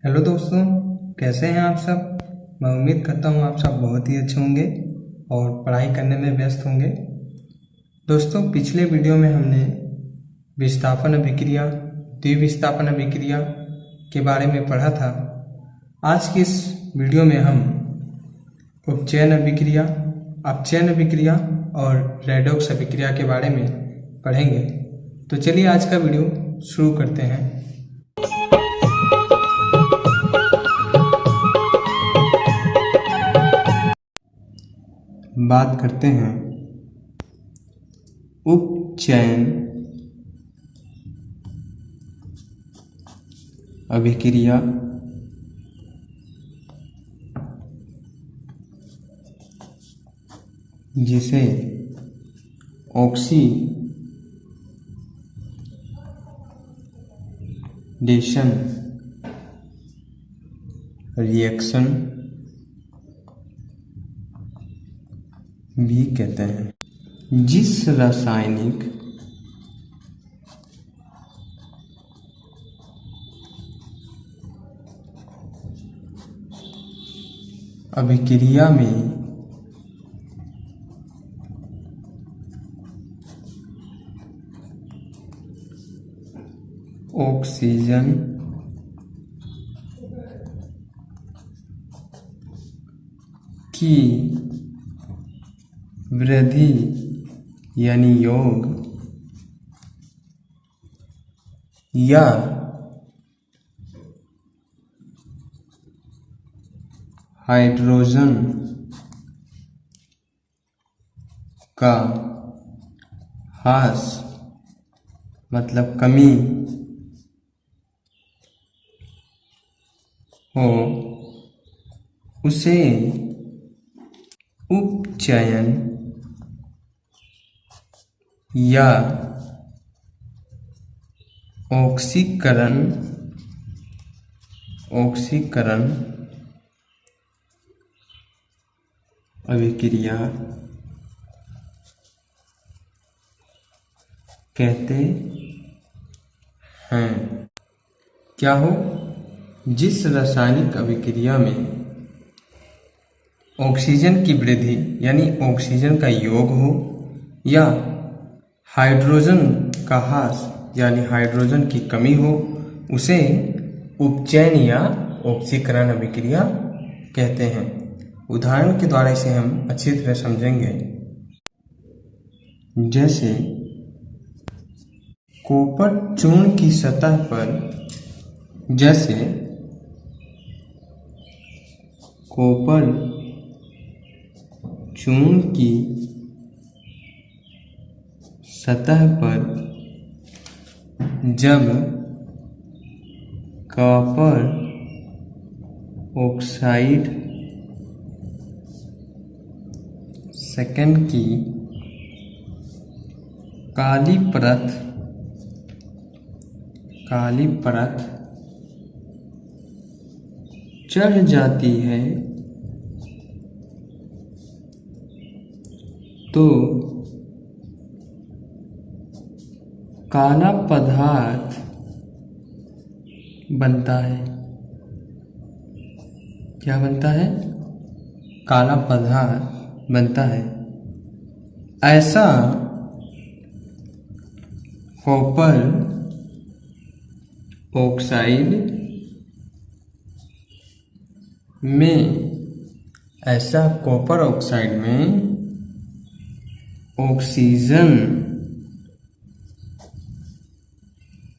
Hello दोस्तों, कैसे हैं आप सब। मैं उम्मीद करता हूँ आप सब बहुत ही अच्छे होंगे और पढ़ाई करने में व्यस्त होंगे। दोस्तों, पिछले वीडियो में हमने विस्थापन अभिक्रिया, द्विविस्थापन अभिक्रिया के बारे में पढ़ा था। आज की इस वीडियो में हम उपचयन अभिक्रिया, अपचयन अभिक्रिया और रेडॉक्स अभिक्रिया के बारे में पढ़ेंगे। तो चलिए आज का वीडियो शुरू करते हैं। बात करते हैं उपचयन अभिक्रिया जिसे ऑक्सीडेशन रिएक्शन भी कहते हैं। जिस रासायनिक अभिक्रिया में ऑक्सीजन की वृद्धि यानी योग या हाइड्रोजन का ह्रास मतलब कमी हो उसे उपचयन या ऑक्सीकरण अभिक्रिया कहते हैं। क्या हो? जिस रासायनिक अभिक्रिया में ऑक्सीजन की वृद्धि यानी ऑक्सीजन का योग हो या हाइड्रोजन का ह्रास यानी हाइड्रोजन की कमी हो उसे उपचयन या ऑक्सीकरण अभिक्रिया कहते हैं। उदाहरण के द्वारा इसे हम अच्छी तरह समझेंगे। जैसे कॉपर चूर्ण की सतह पर कॉपर चूर्ण की सतह पर जब कॉपर ऑक्साइड सेकंड की काली परत चढ़ जाती है तो काला पदार्थ बनता है। क्या बनता है? काला पदार्थ बनता है। ऐसा कॉपर ऑक्साइड में ऑक्सीजन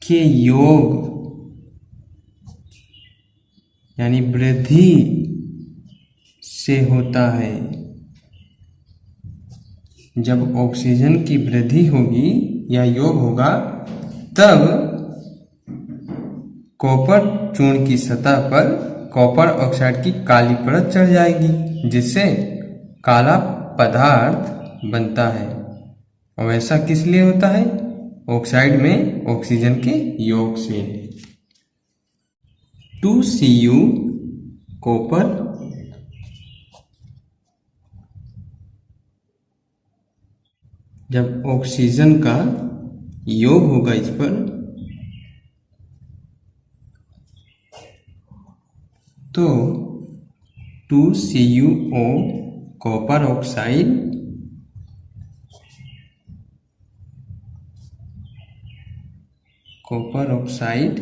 के योग यानी वृद्धि से होता है। जब ऑक्सीजन की वृद्धि होगी या योग होगा तब कॉपर चूर्ण की सतह पर कॉपर ऑक्साइड की काली परत चढ़ जाएगी जिससे काला पदार्थ बनता है। और ऐसा किस लिए होता है? ऑक्साइड में ऑक्सीजन के योग से। 2Cu कॉपर जब ऑक्सीजन का योग होगा इस पर तो 2CuO कॉपर ऑक्साइड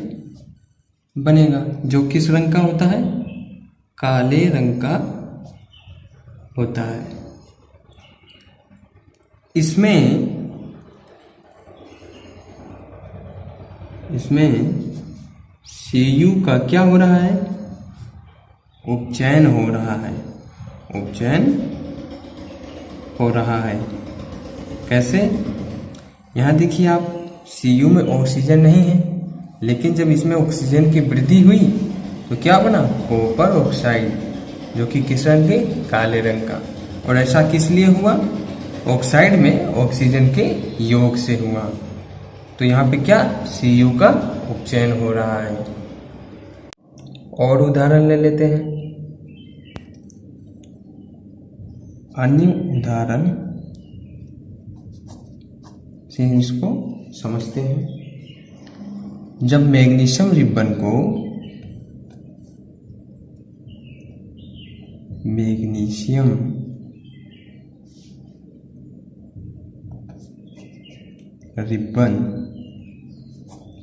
बनेगा, जो किस रंग का होता है? काले रंग का होता है। इसमें Cu का क्या हो रहा है? उपचयन हो रहा है। कैसे? यहाँ देखिए आप, Cu में ऑक्सीजन नहीं है, लेकिन जब इसमें ऑक्सीजन की वृद्धि हुई तो क्या बना? कॉपर ऑक्साइड, जो कि किस रंग के? काले रंग का। और ऐसा किस लिए हुआ? ऑक्साइड में ऑक्सीजन के योग से हुआ। तो यहाँ पे क्या? Cu का उपचयन हो रहा है। और उदाहरण ले लेते हैं। अन्य उदाहरण से इसको समझते हैं। जब मैग्नीशियम रिबन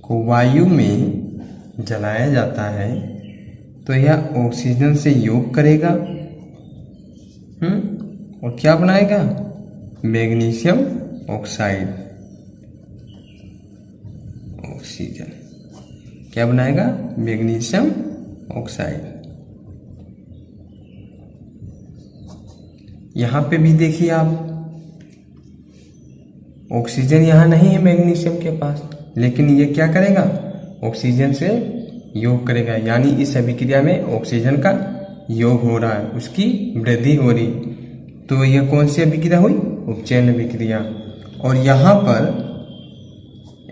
को वायु में जलाया जाता है तो यह ऑक्सीजन से योग करेगा, और क्या बनाएगा? Magnesium oxide. ऑक्सीजन क्या बनाएगा? Magnesium oxide. यहां पे भी देखिए आप, ऑक्सीजन यहां नहीं है मैग्नीशियम के पास, लेकिन ये क्या करेगा? ऑक्सीजन से योग करेगा, यानी इस अभिक्रिया में ऑक्सीजन का योग हो रहा है, उसकी वृद्धि हो रही। तो यह कौन सी अभिक्रिया हुई? उपचयन अभिक्रिया। और यहाँ पर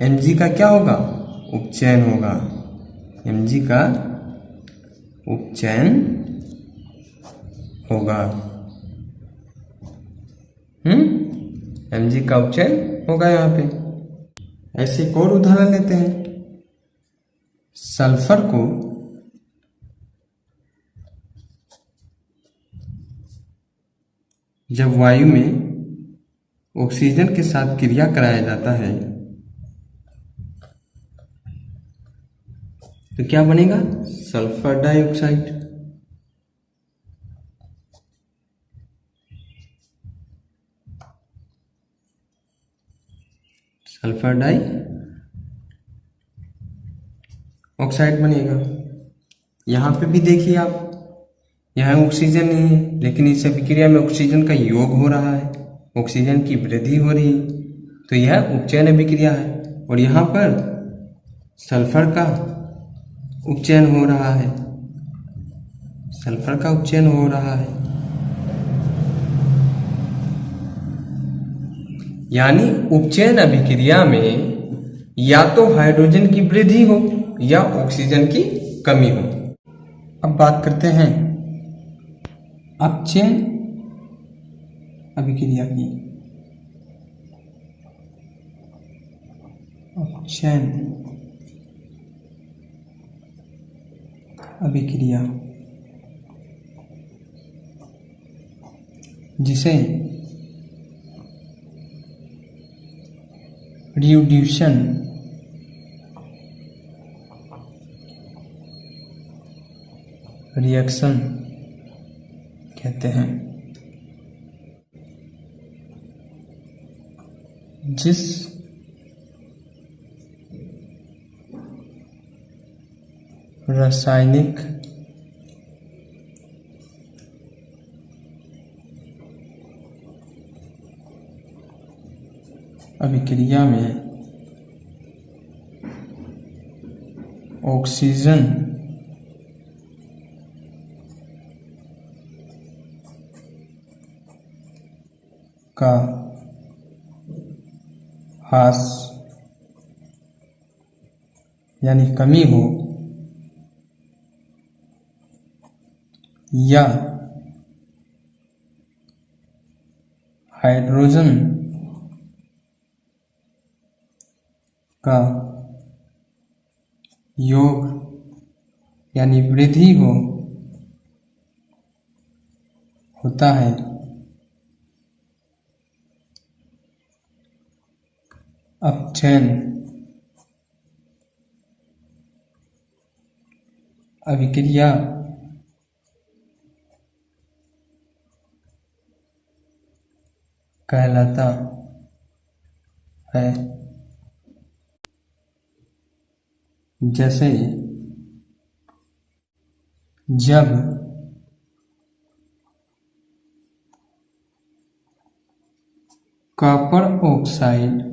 Mg का क्या होगा? उपचयन होगा। Mg का उपचयन होगा। Mg का उपचयन होगा यहाँ पे। ऐसे एक और उदाहरण लेते हैं। सल्फर को जब वायु में ऑक्सीजन के साथ क्रिया कराया जाता है तो क्या बनेगा? Sulphur dioxide. सल्फर डाइऑक्साइड बनेगा। यहां पे भी देखिए आप, यहाँ ऑक्सीजन नहीं है, लेकिन इस अभिक्रिया में ऑक्सीजन का योग हो रहा है, ऑक्सीजन की वृद्धि हो रही है, तो यह उपचयन अभिक्रिया है। और यहाँ पर सल्फर का उपचयन हो रहा है, यानी उपचयन अभिक्रिया में या तो हाइड्रोजन की वृद्धि हो या ऑक्सीजन की कमी हो। अब बात करते हैं अपचयन अभिक्रिया की। अपचयन अभिक्रिया, जिसे रिड्यूशन रिएक्शन कहते हैं, जिस रासायनिक अभिक्रिया में ऑक्सीजन का ह्रास यानी कमी हो या हाइड्रोजन का योग यानी वृद्धि हो, होता है। अपचयन अभिक्रिया कहलाता है। जैसे जब कॉपर ऑक्साइड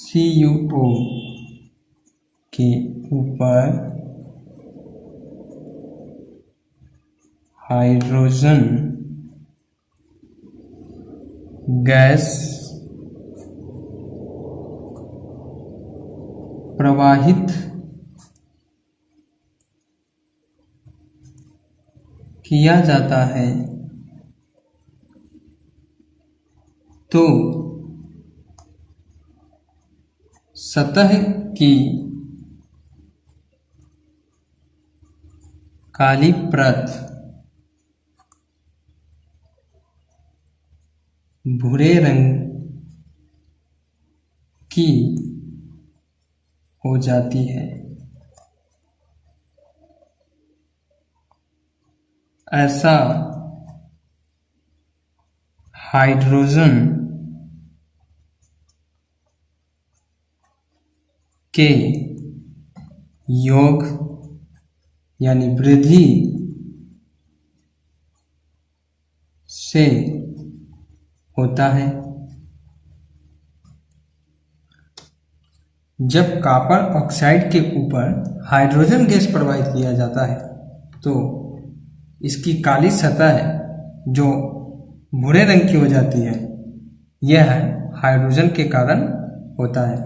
CuO के ऊपर हाइड्रोजन गैस प्रवाहित किया जाता है तो सतह की काली परत भूरे रंग की हो जाती है। ऐसा हाइड्रोजन के योग यानी वृद्धि से होता है। जब कॉपर ऑक्साइड के ऊपर हाइड्रोजन गैस प्रवाहित किया जाता है तो इसकी काली सतह जो भूरे रंग की हो जाती है, यह हाइड्रोजन के कारण होता है।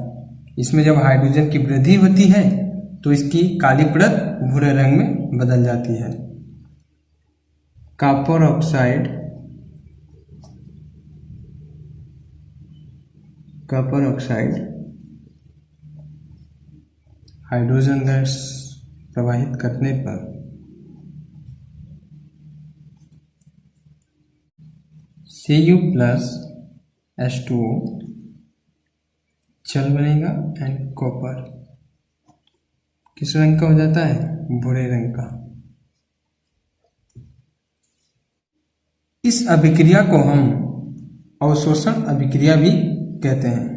इसमें जब हाइड्रोजन की वृद्धि होती है तो इसकी काली परत भूरे रंग में बदल जाती है। कॉपर ऑक्साइड हाइड्रोजन गैस प्रवाहित करने पर Cu+H2O जल बनेगा एंड कॉपर किस रंग का हो जाता है? भूरे रंग का। इस अभिक्रिया को हम अवशोषण अभिक्रिया भी कहते हैं।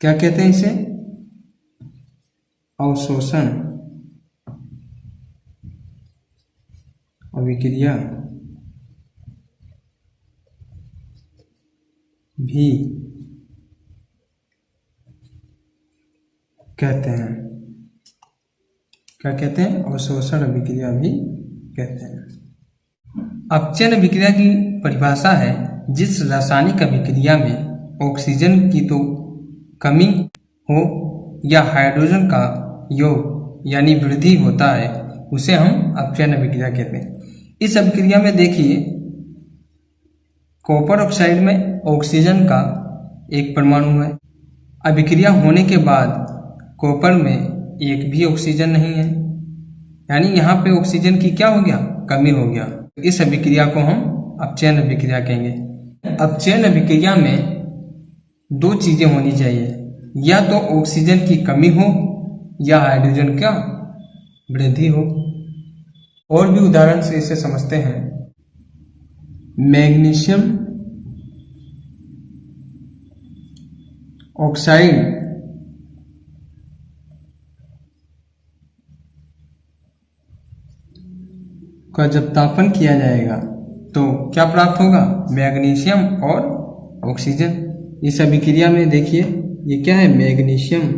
क्या कहते हैं इसे? अवशोषण अभिक्रिया भी कहते हैं। क्या कहते हैं? अवशोषण अभिक्रिया भी कहते हैं। अपचयन अभिक्रिया की परिभाषा है जिस रासायनिक अभिक्रिया में ऑक्सीजन की तो कमी हो या हाइड्रोजन का योग यानी वृद्धि होता है उसे हम अपचयन अभिक्रिया कहते हैं। इस अभिक्रिया में देखिए, कॉपर ऑक्साइड में ऑक्सीजन का एक परमाणु है। अभिक्रिया होने के बाद कॉपर में एक भी ऑक्सीजन नहीं है, यानी यहाँ पे ऑक्सीजन की क्या हो गया? कमी हो गया। इस अभिक्रिया को हम अपचयन अभिक्रिया कहेंगे। अपचयन अभिक्रिया में दो चीजें होनी चाहिए, या तो ऑक्सीजन की कमी हो या हाइड्रोजन का वृद्धि हो। और भी उदाहरण से इसे समझते हैं। मैग्नीशियम ऑक्साइड का जब तापन किया जाएगा तो क्या प्राप्त होगा? मैग्नीशियम और ऑक्सीजन। इस अभिक्रिया में देखिए, ये क्या है? मैग्नीशियम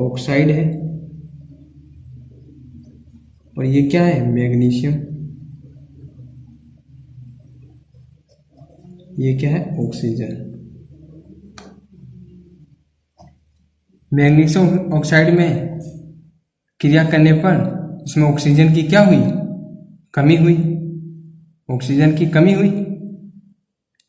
ऑक्साइड है और ये क्या है? मैग्नीशियम। ये क्या है? ऑक्सीजन। मैग्नीशियम ऑक्साइड में क्रिया करने पर इसमें ऑक्सीजन की क्या हुई? कमी हुई। ऑक्सीजन की कमी हुई।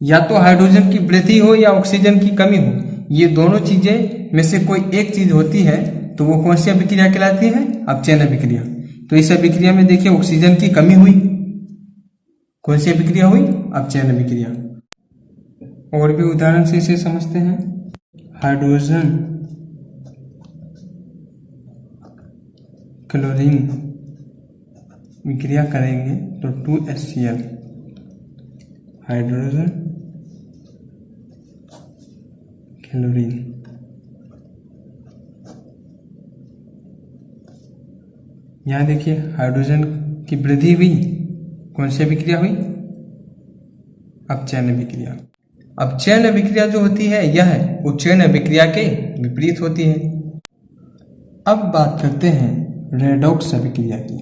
या तो हाइड्रोजन की वृद्धि हो या ऑक्सीजन की कमी हो, ये दोनों चीजें में से कोई एक चीज होती है तो वो कौन सी अभिक्रिया कहलाती है? अपचयन अभिक्रिया। तो इस अभिक्रिया में देखिए ऑक्सीजन की कमी हुई। कौन सी अभिक्रिया हुई? अपचयन अभिक्रिया। और भी उदाहरण से इसे समझते हैं। हाइड्रोजन क्लोरीन विक्रिया करेंगे तो 2HCl, हाइड्रोजन क्लोरीन। यहां देखिए हाइड्रोजन की वृद्धि हुई। कौन सी अभिक्रिया हुई? अपचयन अभिक्रिया। अपचयन अभिक्रिया जो होती है यह उत्चयन अभिक्रिया के विपरीत होती है। अब बात करते हैं रेडॉक्स अभिक्रिया की।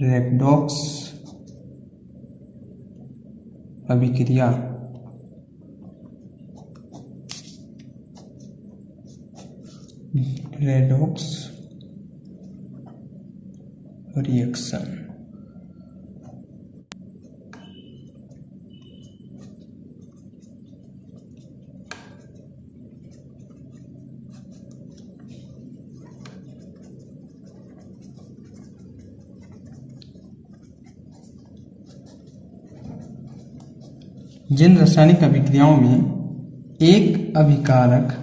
रेडॉक्स अभिक्रिया रेडॉक्स रिएक्शन। जिन रासायनिक अभिक्रियाओं में एक अभिकारक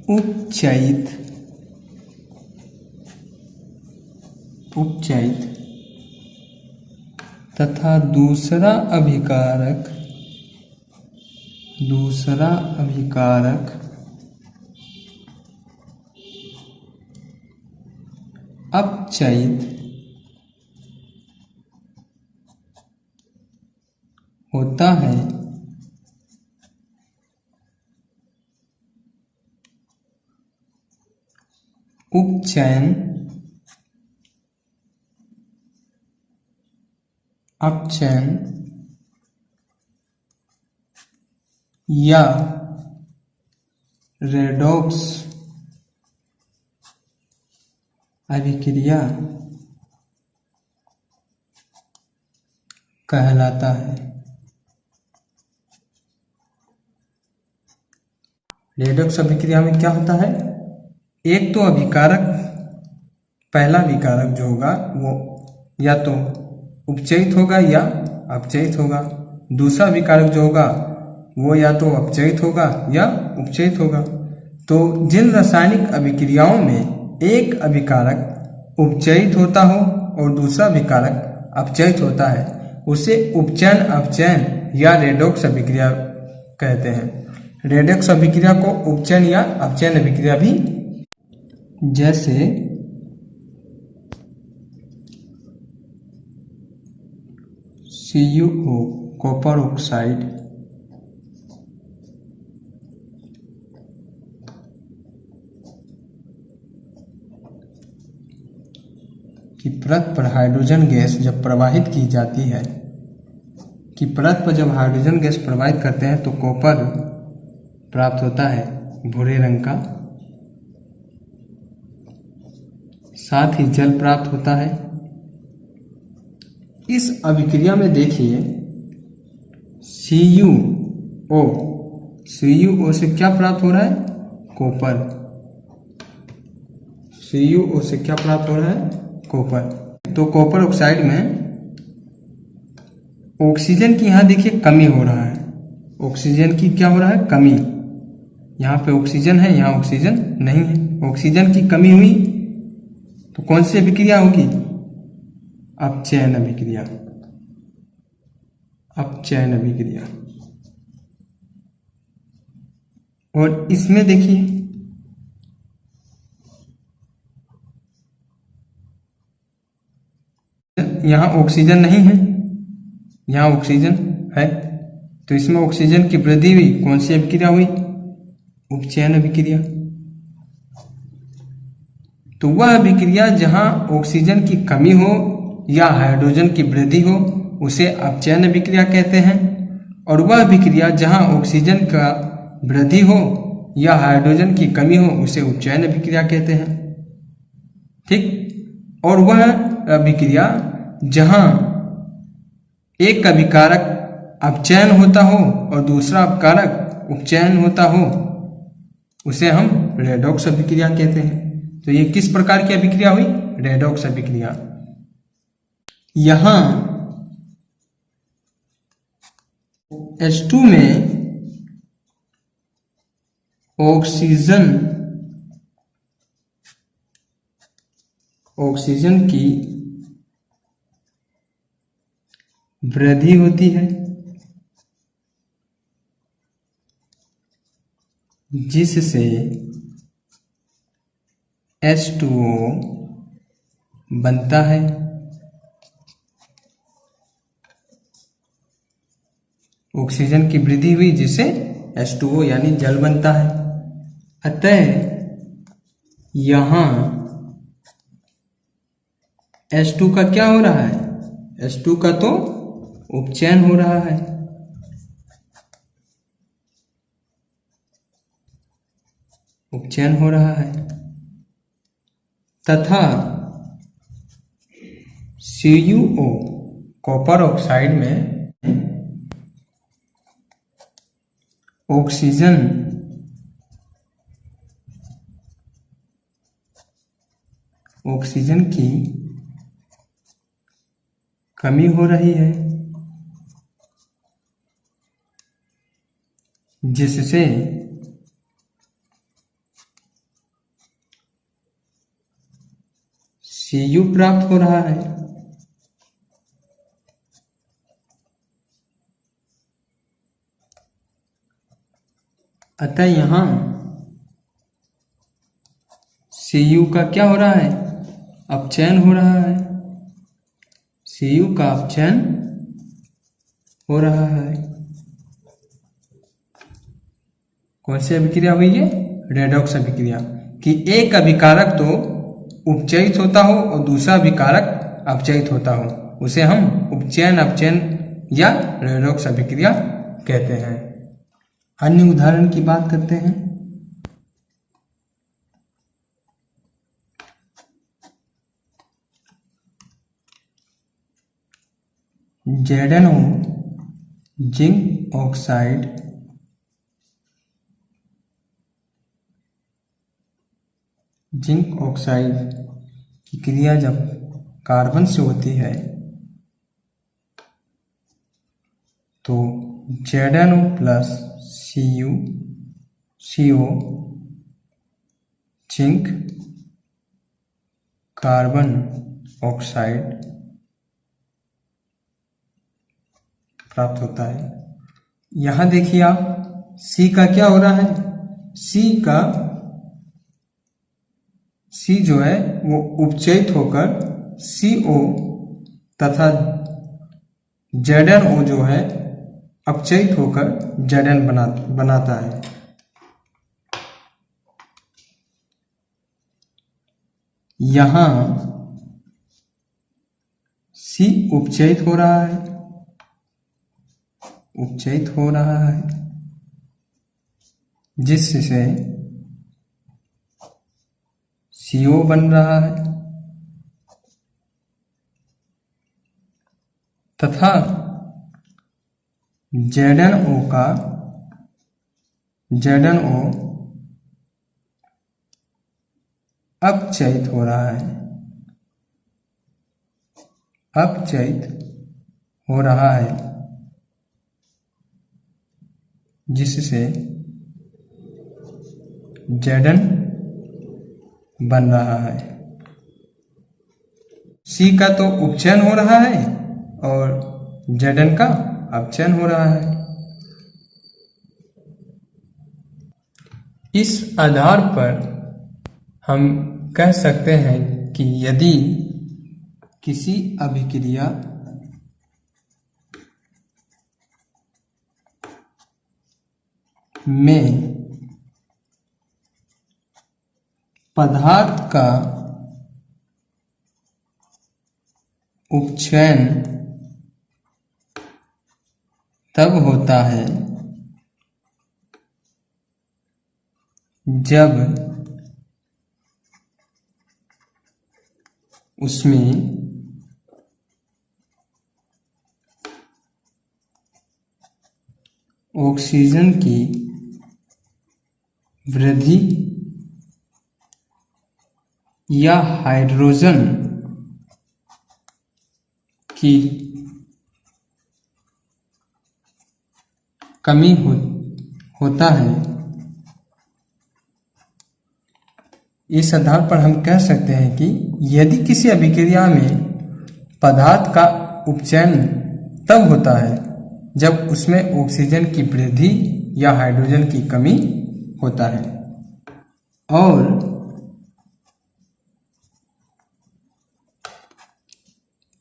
उपचयित तथा दूसरा अभिकारक अपचयित होता है अपचयन या रेडॉक्स अभिक्रिया कहलाता है। रेडॉक्स अभिक्रिया में क्या होता है? एक तो अभिकारक, पहला विकारक जो होगा वो या तो उपचयित होगा या अपचयित होगा। दूसरा विकारक जो होगा वो या तो अपचयित होगा या उपचयित होगा। तो जिन रासायनिक अभिक्रियाओं में एक अभिकारक उपचयित होता हो और दूसरा अभिकारक अपचयित होता है उसे उपचयन अपचयन या रेडॉक्स अभिक्रिया कहते हैं। रेडॉक्स अभिक्रिया को उपचयन या अपचयन अभिक्रिया भी, जैसे CuO कॉपर ऑक्साइड की परत पर हाइड्रोजन गैस जब प्रवाहित की जाती है, कि परत पर जब हाइड्रोजन गैस प्रवाहित करते हैं तो कॉपर प्राप्त होता है भूरे रंग का, साथ ही जल प्राप्त होता है। इस अभिक्रिया में देखिए CuO से क्या प्राप्त हो रहा है? कॉपर। CuO से क्या प्राप्त हो रहा है? कॉपर। तो कॉपर ऑक्साइड में ऑक्सीजन की यहां देखिए कमी हो रहा है। ऑक्सीजन की क्या हो रहा है? कमी। यहां पे ऑक्सीजन है, यहां ऑक्सीजन नहीं है। ऑक्सीजन की कमी हुई तो कौन सी अभिक्रिया होगी? अपचयन अभिक्रिया। अपचयन अभिक्रिया। और इसमें देखिए यहां ऑक्सीजन नहीं है, यहां ऑक्सीजन है, तो इसमें ऑक्सीजन की वृद्धि हुई। कौन सी अभिक्रिया हुई? उपचयन अभिक्रिया। तो वह अभिक्रिया जहां ऑक्सीजन की कमी हो या हाइड्रोजन की वृद्धि हो उसे अपचयन अभिक्रिया कहते हैं, और वह अभिक्रिया जहां ऑक्सीजन का वृद्धि हो या हाइड्रोजन की कमी हो उसे उपचयन अभिक्रिया कहते हैं। ठीक। और वह अभिक्रिया जहां एक अभिकारक अपचयन होता हो और दूसरा अपकारक उपचयन होता हो उसे हम रेडॉक्स अभिक्रिया कहते हैं। तो ये किस प्रकार की अभिक्रिया हुई? रेडॉक्स अभिक्रिया। यहां H2 में ऑक्सीजन की वृद्धि होती है, जिससे H2O बनता है। ऑक्सीजन की वृद्धि हुई जिससे H2O यानी जल बनता है। अतः यहां H2 का क्या हो रहा है? H2 का तो उपचयन हो रहा है। उपचयन हो रहा है तथा CuO कॉपर ऑक्साइड में ऑक्सीजन की कमी हो रही है, जिससे Cu प्राप्त हो रहा है। अतः यहां Cu का क्या हो रहा है? अपचयन हो रहा है। Cu का अपचयन हो रहा है। कौन सी अभिक्रिया हुई है? रेडॉक्स अभिक्रिया। कि एक अभिकारक तो उपचयित होता हो और दूसरा अभिकारक अपचयित होता हो, उसे हम उपचयन अपचयन या रेडॉक्स अभिक्रिया कहते हैं। अन्य उदाहरण की बात करते हैं। ZnO जिंक ऑक्साइड की क्रिया जब कार्बन से होती है तो ZnO plus CO zinc carbon oxide प्राप्त होता है। यहां देखिए आप C का क्या हो रहा है? C जो है वो उपचयित होकर CO तथा ZnO जो है अपचयित होकर Zn बनाता है। यहां C उपचयित हो रहा है, जिससे CO बन रहा है तथा ZnO अपचयित हो रहा है, जिससे Zn बन रहा है। C का तो उपचयन हो रहा है और Zn का अपचयन हो रहा है। इस आधार पर हम कह सकते हैं कि यदि किसी अभिक्रिया में पदार्थ का उपचयन तब होता है जब उसमें ऑक्सीजन की वृद्धि या हाइड्रोजन की कमी होता है। इस आधार पर हम कह सकते हैं कि यदि किसी अभिक्रिया में पदार्थ का उपचयन तब होता है जब उसमें ऑक्सीजन की वृद्धि या हाइड्रोजन की कमी होता है, और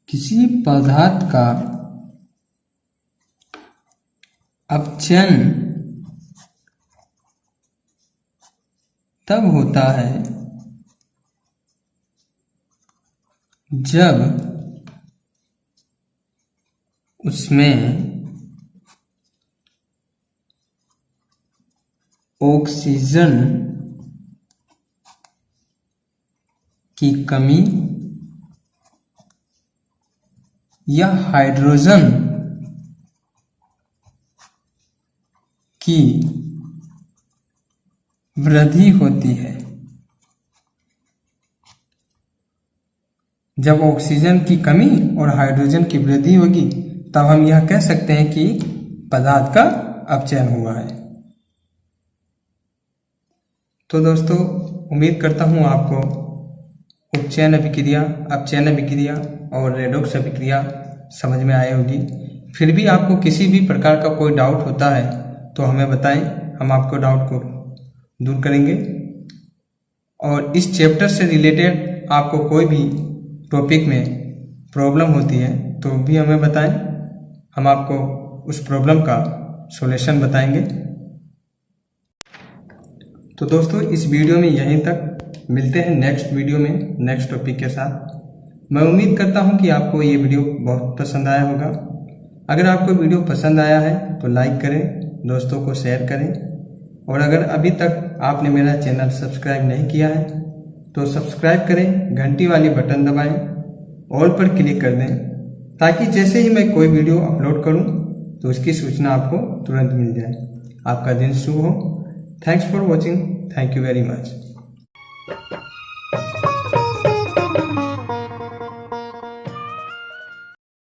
किसी पदार्थ का अपचयन तब होता है जब उसमें ऑक्सीजन की कमी या हाइड्रोजन की वृद्धि होती है। जब ऑक्सीजन की कमी और हाइड्रोजन की वृद्धि होगी तब हम यह कह सकते हैं कि पदार्थ का अपचयन हुआ है। तो दोस्तों, उम्मीद करता हूँ आपको उपचयन अभिक्रिया, अपचयन अभिक्रिया और रेडॉक्स अभिक्रिया समझ में आई होगी। फिर भी आपको किसी भी प्रकार का कोई डाउट होता है तो हमें बताएं, हम आपको डाउट को दूर करेंगे। और इस चैप्टर से रिलेटेड आपको कोई भी टॉपिक में प्रॉब्लम होती है तो भी हमें बताएं, हम आपको उस प्रॉब्लम का सॉल्यूशन बताएंगे। तो दोस्तों, इस वीडियो में यहीं तक, मिलते हैं नेक्स्ट वीडियो में नेक्स्ट टॉपिक के साथ। मैं उम्मीद करता हूं कि आपको ये वीडियो बहुत पसंद आया होगा। अगर आपको वीडियो पसंद आया है तो लाइक करें, दोस्तों को शेयर करें, और अगर अभी तक आपने मेरा चैनल सब्सक्राइब नहीं किया है तो सब्सक्राइब करें, घंटी वाली बटन दबाएं, ऑल पर क्लिक कर दें, ताकि जैसे ही मैं कोई वीडियो अपलोड करूं तो उसकी सूचना आपको तुरंत मिल जाए। आपका दिन शुभ हो। Thanks for watching. Thank you very much.